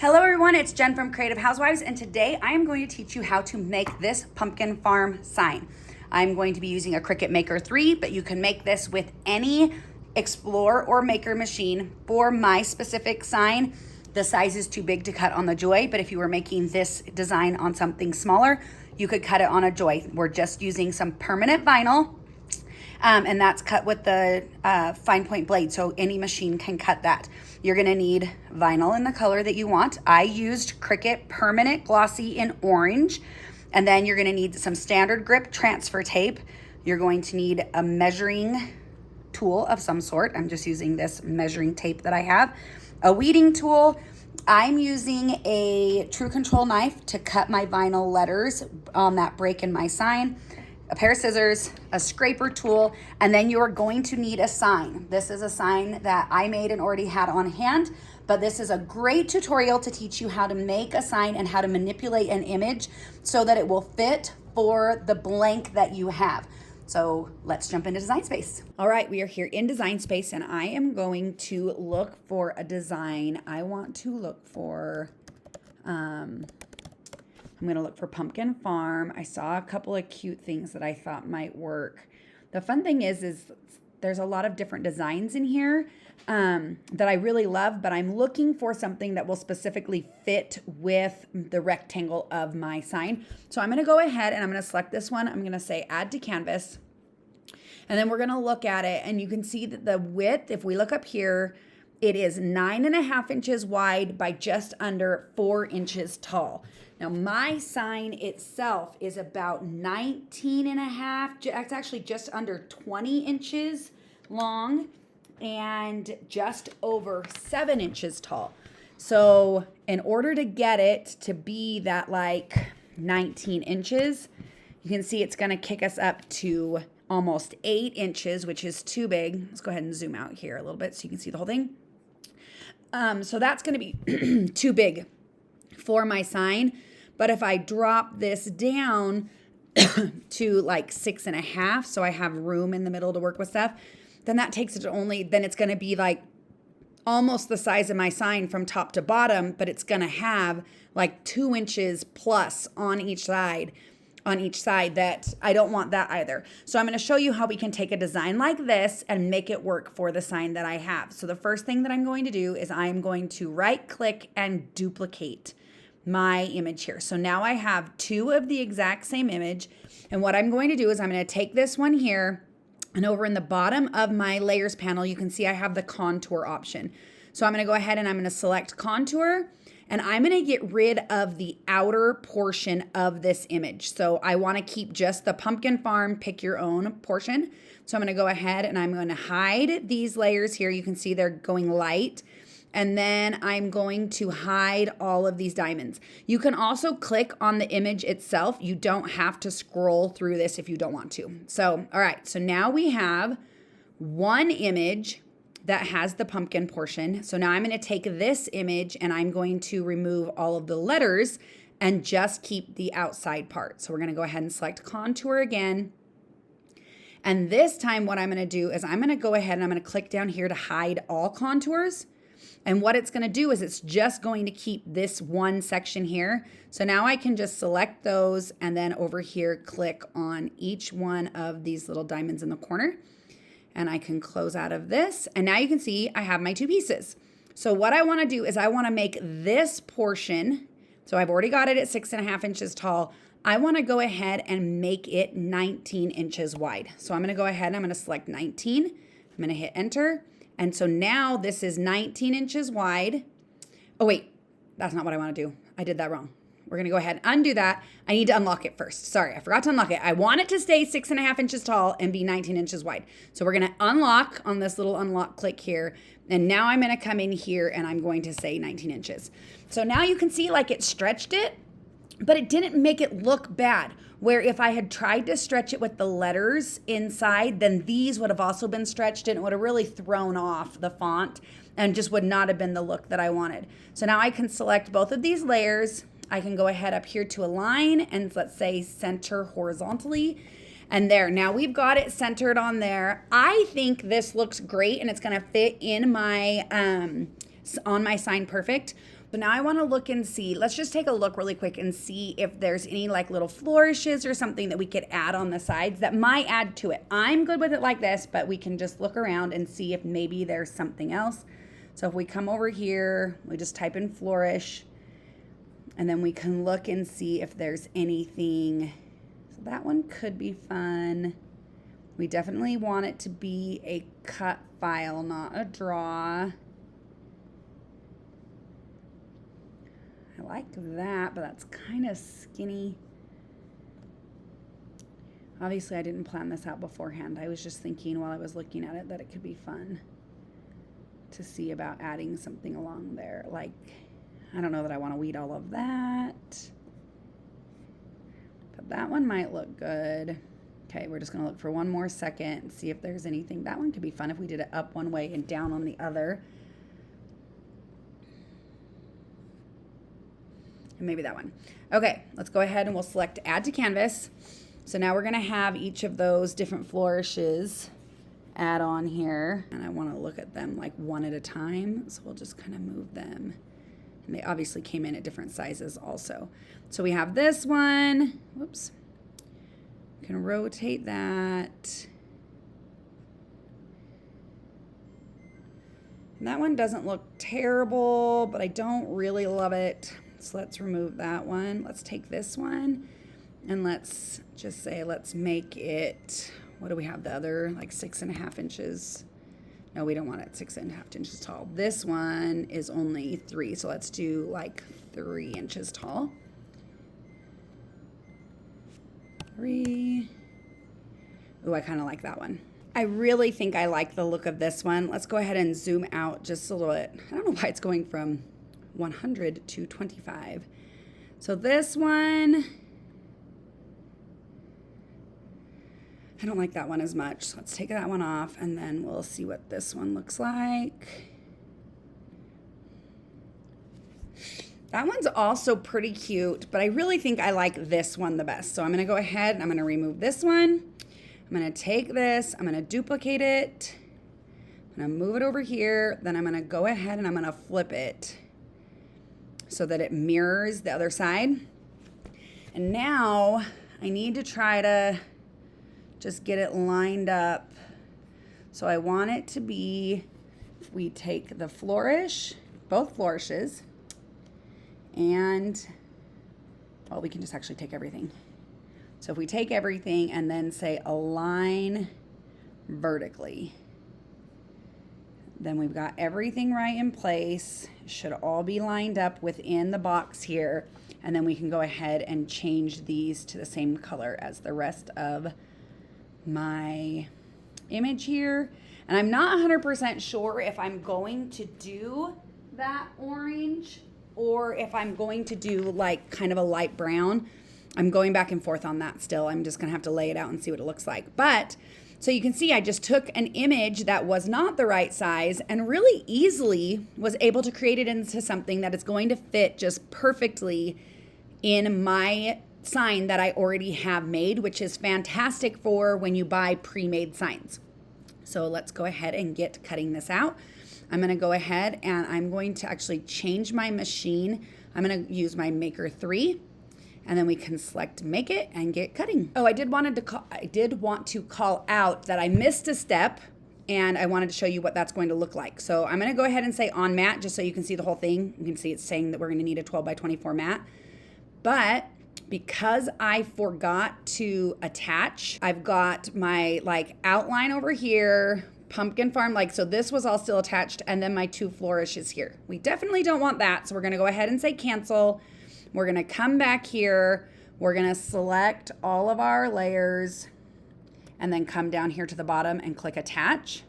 Hello everyone, it's Jen from Creative Housewives, and today I am going to teach you how to make this pumpkin farm sign. I'm going to be using a Cricut Maker 3, but you can make this with any Explorer or Maker machine. For my specific sign, the size is too big to cut on the Joy, but if you were making this design on something smaller, you could cut it on a Joy. We're just using some permanent vinyl, and that's cut with the fine point blade, so any machine can cut that. You're gonna need vinyl in the color that you want. I used Cricut Permanent Glossy in orange, and then you're gonna need some standard grip transfer tape. You're going to need a measuring tool of some sort. I'm just using this measuring tape that I have. A weeding tool. I'm using a True Control knife to cut my vinyl letters on that break in my sign. A pair of scissors, a scraper tool, and then you're going to need a sign. This is a sign that I made and already had on hand, but this is a great tutorial to teach you how to make a sign and how to manipulate an image so that it will fit for the blank that you have. So let's jump into Design Space. All right, we are here in Design Space, and I am going to look for a design. I want to look for, I'm gonna look for Pumpkin Farm. I saw a couple of cute things that I thought might work. The fun thing is there's a lot of different designs in here that I really love, but I'm looking for something that will specifically fit with the rectangle of my sign. So I'm gonna go ahead and I'm gonna select this one. I'm gonna say add to canvas. And then we're gonna look at it, and you can see that the width, if we look up here, it is 9.5 inches wide by just under 4 inches tall. Now my sign itself is about 19.5, it's actually just under 20 inches long and just over 7 inches tall. So in order to get it to be that like 19 inches, you can see it's gonna kick us up to almost 8 inches, which is too big. Let's go ahead and zoom out here a little bit so you can see the whole thing. So that's gonna be too big for my sign. But if I drop this down to like 6.5, so I have room in the middle to work with stuff, then that takes it to then it's gonna be like almost the size of my sign from top to bottom, but it's gonna have like 2 inches plus on each side that I don't want that either. So I'm gonna show you how we can take a design like this and make it work for the sign that I have. So the first thing that I'm going to do is I'm going to right click and duplicate my image here. So now I have 2 of the exact same image. And what I'm going to do is I'm going to take this one here, and over in the bottom of my layers panel, you can see I have the contour option. So I'm going to go ahead and I'm going to select contour, and I'm going to get rid of the outer portion of this image. So I want to keep just the Pumpkin Farm pick your own portion. So I'm going to go ahead and I'm going to hide these layers here. You can see they're going light. And then I'm going to hide all of these diamonds. You can also click on the image itself. You don't have to scroll through this if you don't want to. So, all right, so now we have one image that has the pumpkin portion. So now I'm gonna take this image and I'm going to remove all of the letters and just keep the outside part. So we're gonna go ahead and select contour again. And this time what I'm gonna do is I'm gonna go ahead and I'm gonna click down here to hide all contours. And what it's gonna do is it's just going to keep this one section here. So now I can just select those and then over here click on each one of these little diamonds in the corner. And I can close out of this. And now you can see I have my 2 pieces. So what I wanna do is I wanna make this portion, so I've already got it at 6.5 inches tall. I wanna go ahead and make it 19 inches wide. So I'm gonna go ahead and I'm gonna select 19. I'm gonna hit enter. And so now this is 19 inches wide. Oh wait, that's not what I wanna do. I did that wrong. We're gonna go ahead and undo that. I need to unlock it first. Sorry, I forgot to unlock it. I want it to stay 6.5 inches tall and be 19 inches wide. So we're gonna unlock on this little unlock click here. And now I'm gonna come in here and I'm going to say 19 inches. So now you can see like it stretched it, but it didn't make it look bad. Where if I had tried to stretch it with the letters inside, then these would have also been stretched and it would have really thrown off the font and just would not have been the look that I wanted. So now I can select both of these layers. I can go ahead up here to align and let's say center horizontally. And there, now we've got it centered on there. I think this looks great and it's gonna fit in my, on my sign perfect. So now I want to look and see, let's just take a look really quick and see if there's any like little flourishes or something that we could add on the sides that might add to it. I'm good with it like this, but we can just look around and see if maybe there's something else. So if we come over here, we just type in flourish, and then we can look and see if there's anything. So that one could be fun. We definitely want it to be a cut file, not a draw. I like that, but that's kind of skinny. Obviously, I didn't plan this out beforehand. I was just thinking while I was looking at it that it could be fun to see about adding something along there. Like, I don't know that I want to weed all of that, but that one might look good. Okay, we're just going to look for one more second and see if there's anything. That one could be fun if we did it up one way and down on the other. And maybe that one. Okay, let's go ahead and we'll select add to canvas. So now we're gonna have each of those different flourishes add on here. And I wanna look at them like one at a time. So we'll just kind of move them. And they obviously came in at different sizes also. So we have this one, whoops. We can rotate that. And that one doesn't look terrible, but I don't really love it. So let's remove that one. Let's take this one and let's just say, let's make it, what do we have? The other, like 6.5 inches. No, we don't want it 6.5 inches tall. This one is only 3. So let's do like 3 inches tall. 3. Ooh, I kind of like that one. I really think I like the look of this one. Let's go ahead and zoom out just a little bit. I don't know why it's going from 100 to 25. So this one, I don't like that one as much. So let's take that one off and then we'll see what this one looks like. That one's also pretty cute, but I really think I like this one the best. So I'm gonna go ahead and I'm gonna remove this one. I'm gonna take this, I'm gonna duplicate it. I'm gonna move it over here. Then I'm gonna go ahead and I'm gonna flip it so that it mirrors the other side. And now I need to try to just get it lined up. So I want it to be, we take the flourish, both flourishes, and, well, we can just actually take everything. So if we take everything and then say align vertically, then we've got everything right in place. It should all be lined up within the box here. And then we can go ahead and change these to the same color as the rest of my image here. And I'm not 100% sure if I'm going to do that orange or if I'm going to do like kind of a light brown. I'm going back and forth on that still. I'm just gonna have to lay it out and see what it looks like. But so you can see I just took an image that was not the right size and really easily was able to create it into something that is going to fit just perfectly in my sign that I already have made, which is fantastic for when you buy pre-made signs. So let's go ahead and get cutting this out. I'm gonna go ahead and I'm going to actually change my machine. I'm gonna use my Maker 3. And then we can select make it and get cutting. Oh, I did want to call out that I missed a step and I wanted to show you what that's going to look like. So I'm gonna go ahead and say on mat just so you can see the whole thing. You can see it's saying that we're gonna need a 12 by 24 mat. But because I forgot to attach, I've got my like outline over here, pumpkin farm, like, so this was all still attached and then my 2 flourishes here. We definitely don't want that. So we're gonna go ahead and say cancel. We're gonna come back here, we're gonna select all of our layers and then come down here to the bottom and click attach.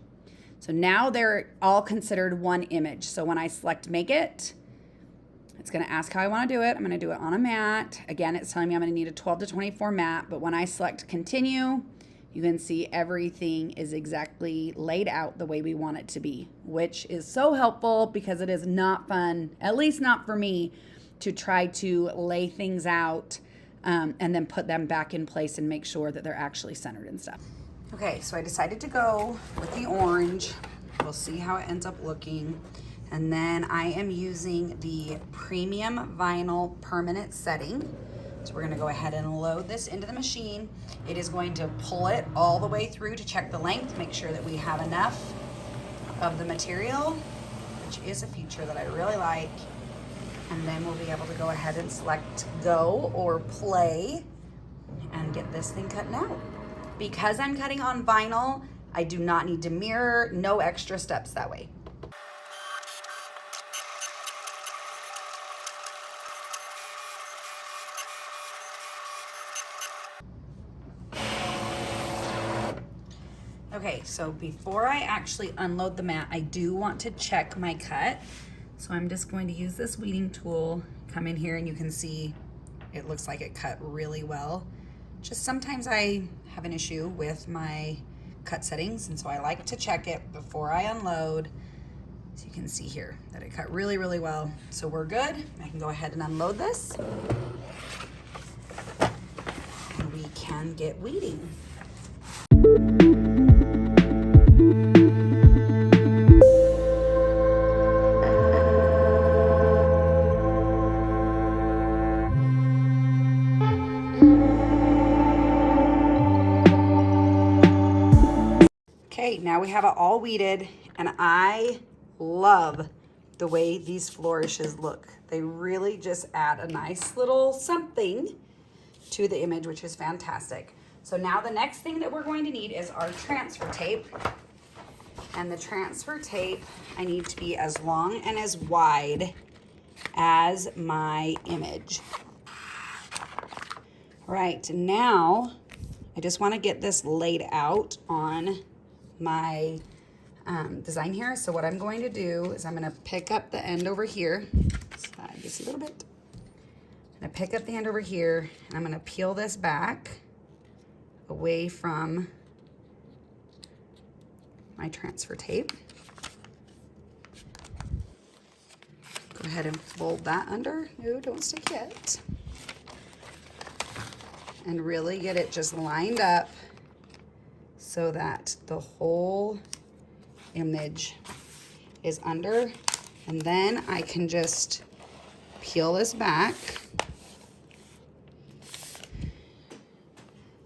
So now they're all considered one image. So when I select make it, it's gonna ask how I wanna do it. I'm gonna do it on a mat. Again, it's telling me I'm gonna need a 12 to 24 mat, but when I select continue, you can see everything is exactly laid out the way we want it to be, which is so helpful because it is not fun, at least not for me, to try to lay things out and then put them back in place and make sure that they're actually centered and stuff. Okay, so I decided to go with the orange. We'll see how it ends up looking. And then I am using the premium vinyl permanent setting. So we're gonna go ahead and load this into the machine. It is going to pull it all the way through to check the length, make sure that we have enough of the material, which is a feature that I really like. And then we'll be able to go ahead and select go or play and get this thing cut out. Because I'm cutting on vinyl, I do not need to mirror, no extra steps that way. Okay, so before I actually unload the mat, I do want to check my cut. So I'm just going to use this weeding tool, come in here, and you can see it looks like it cut really well. Just sometimes I have an issue with my cut settings, and so I like to check it before I unload. So you can see here that it cut really, really well. So we're good. I can go ahead and unload this. And we can get weeding. Okay, now we have it all weeded, and I love the way these flourishes look. They really just add a nice little something to the image, which is fantastic. So now the next thing that we're going to need is our transfer tape. And the transfer tape, I need to be as long and as wide as my image. All right, now I just want to get this laid out on my design here. So what I'm going to do is I'm going to pick up the end over here, slide just a little bit. I'm going to pick up the end over here, and I'm going to peel this back away from my transfer tape. Go ahead and fold that under. No, don't stick yet. And really get it just lined up so that the whole image is under. And then I can just peel this back.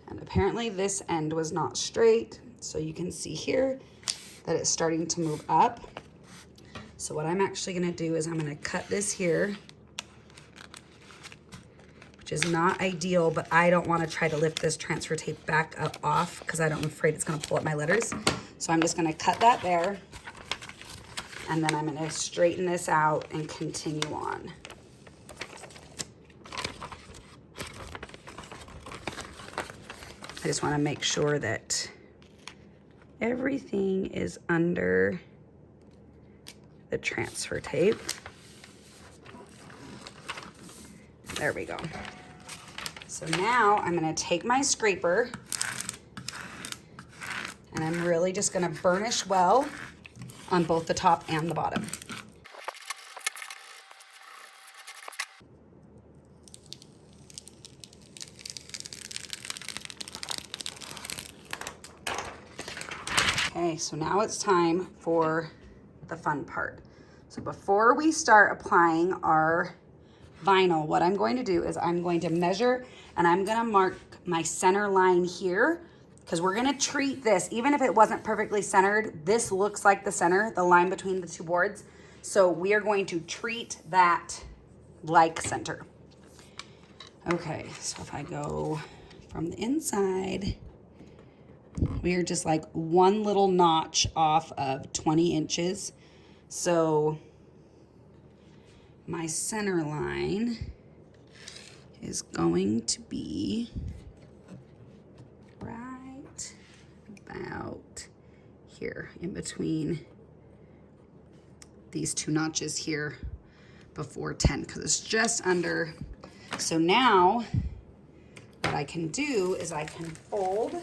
And apparently this end was not straight. So you can see here that it's starting to move up. So what I'm actually gonna do is I'm gonna cut this here, which is not ideal, but I don't wanna try to lift this transfer tape back up off because I'm afraid it's gonna pull up my letters. So I'm just gonna cut that there, and then I'm gonna straighten this out and continue on. I just wanna make sure that everything is under the transfer tape. There we go. So now I'm gonna take my scraper, and I'm really just gonna burnish well on both the top and the bottom. Okay, so now it's time for the fun part. So before we start applying our vinyl, what I'm going to do is I'm going to measure, and I'm gonna mark my center line here, because we're gonna treat this, even if it wasn't perfectly centered, this looks like the center, the line between the two boards. So we are going to treat that like center. Okay, so if I go from the inside, we are just like one little notch off of 20 inches. So my center line is going to be right about here, in between these two notches here before 10, because it's just under. So now what I can do is I can fold.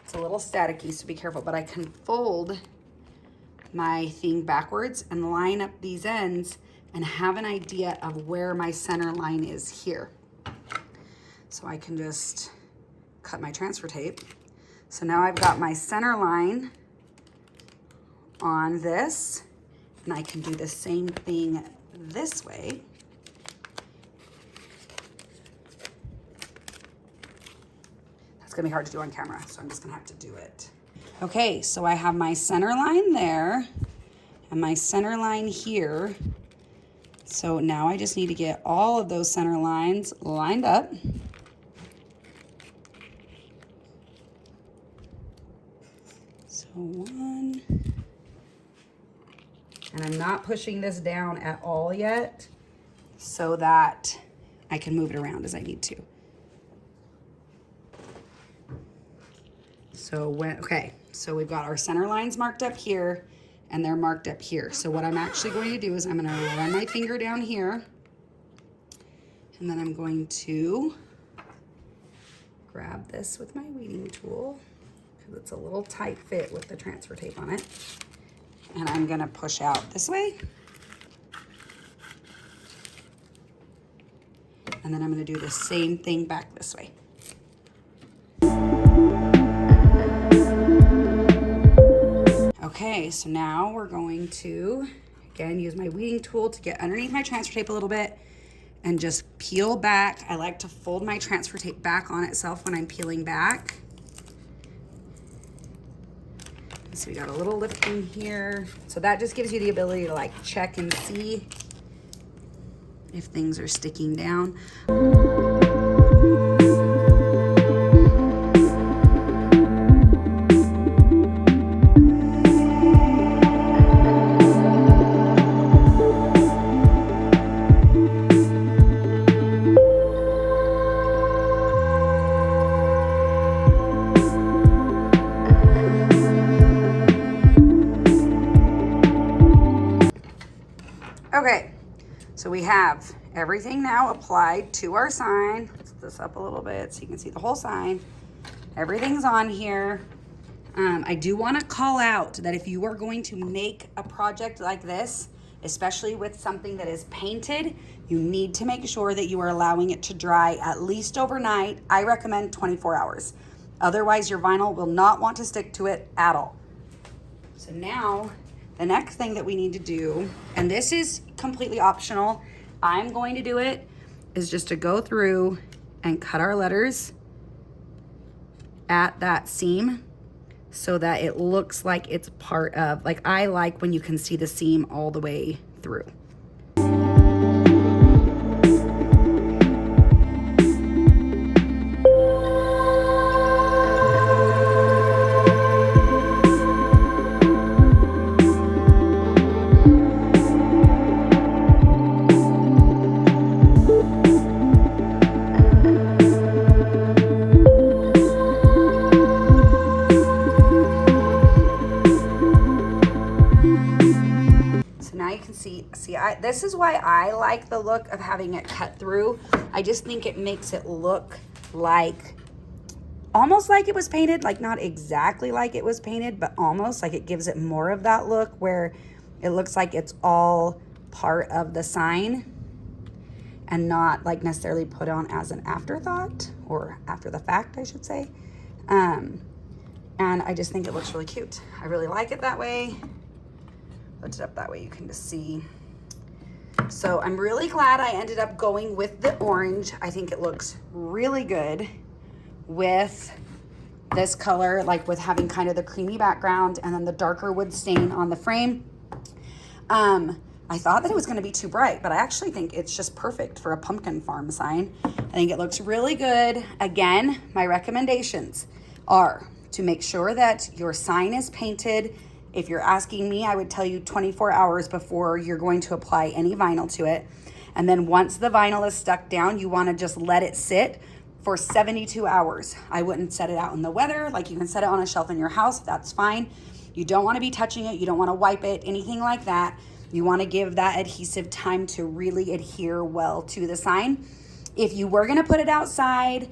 It's a little staticky, so be careful, but I can fold my thing backwards and line up these ends and have an idea of where my center line is here. So I can just cut my transfer tape. So now I've got my center line on this. And I can do the same thing this way. That's gonna be hard to do on camera, so I'm just gonna have to do it. Okay, so I have my center line there and my center line here. So now I just need to get all of those center lines lined up. So one, and I'm not pushing this down at all yet so that I can move it around as I need to. So okay, so we've got our center lines marked up here and they're marked up here. So what I'm actually going to do is I'm gonna run my finger down here and then I'm going to grab this with my weeding tool because it's a little tight fit with the transfer tape on it. And I'm gonna push out this way. And then I'm gonna do the same thing back this way. Okay, so now we're going to, again, use my weeding tool to get underneath my transfer tape a little bit and just peel back. I like to fold my transfer tape back on itself when I'm peeling back. So we got a little lifting here. So that just gives you the ability to like check and see if things are sticking down. Okay, so we have everything now applied to our sign. Let's put this up a little bit so you can see the whole sign. Everything's on here. I do want to call out that if you are going to make a project like this, especially with something that is painted, you need to make sure that you are allowing it to dry at least overnight. I recommend 24 hours. Otherwise, your vinyl will not want to stick to it at all. So now, the next thing that we need to do, and this is completely optional, I'm going to do it, is just to go through and cut our letters at that seam so that it looks like it's part of, like I like when you can see the seam all the way through. This is why I like the look of having it cut through. I just think it makes it look like, almost like it was painted, like not exactly like it was painted, but almost like it gives it more of that look where it looks like it's all part of the sign and not like necessarily put on as an afterthought or after the fact, I should say. And I just think it looks really cute. I really like it that way. Lift it up that way you can just see. So I'm really glad I ended up going with the orange. I think it looks really good with this color, like with having kind of the creamy background and then the darker wood stain on the frame. I thought that it was going to be too bright, but I actually think it's just perfect for a pumpkin farm sign. I think it looks really good. Again, my recommendations are to make sure that your sign is painted. If you're asking me, I would tell you 24 hours before you're going to apply any vinyl to it. And then once the vinyl is stuck down, you want to just let it sit for 72 hours. I wouldn't set it out in the weather. Like you can set it on a shelf in your house, that's fine. You don't want to be touching it. You don't want to wipe it, anything like that. You want to give that adhesive time to really adhere well to the sign. If you were going to put it outside,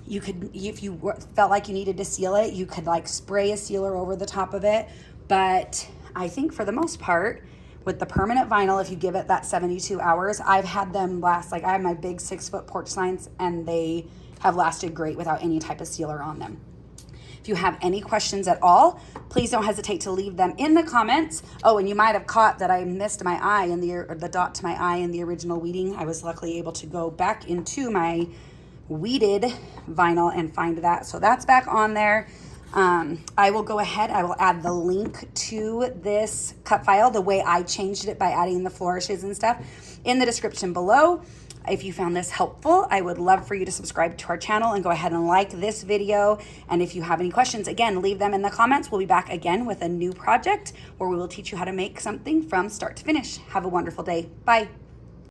you could, if you felt like you needed to seal it, you could like spray a sealer over the top of it. But I think for the most part, with the permanent vinyl, if you give it that 72 hours, I've had them last, like I have my big 6-foot porch signs and they have lasted great without any type of sealer on them. If you have any questions at all, please don't hesitate to leave them in the comments. Oh, and you might have caught that I missed my eye in the dot to my eye in the original weeding. I was luckily able to go back into my weeded vinyl and find that. So that's back on there. I will go ahead, I will add the link to this cut file, the way I changed it by adding the flourishes and stuff, in the description below. If you found this helpful, I would love for you to subscribe to our channel and go ahead and like this video. And if you have any questions, again, leave them in the comments. We'll be back again with a new project where we will teach you how to make something from start to finish. Have a wonderful day. Bye.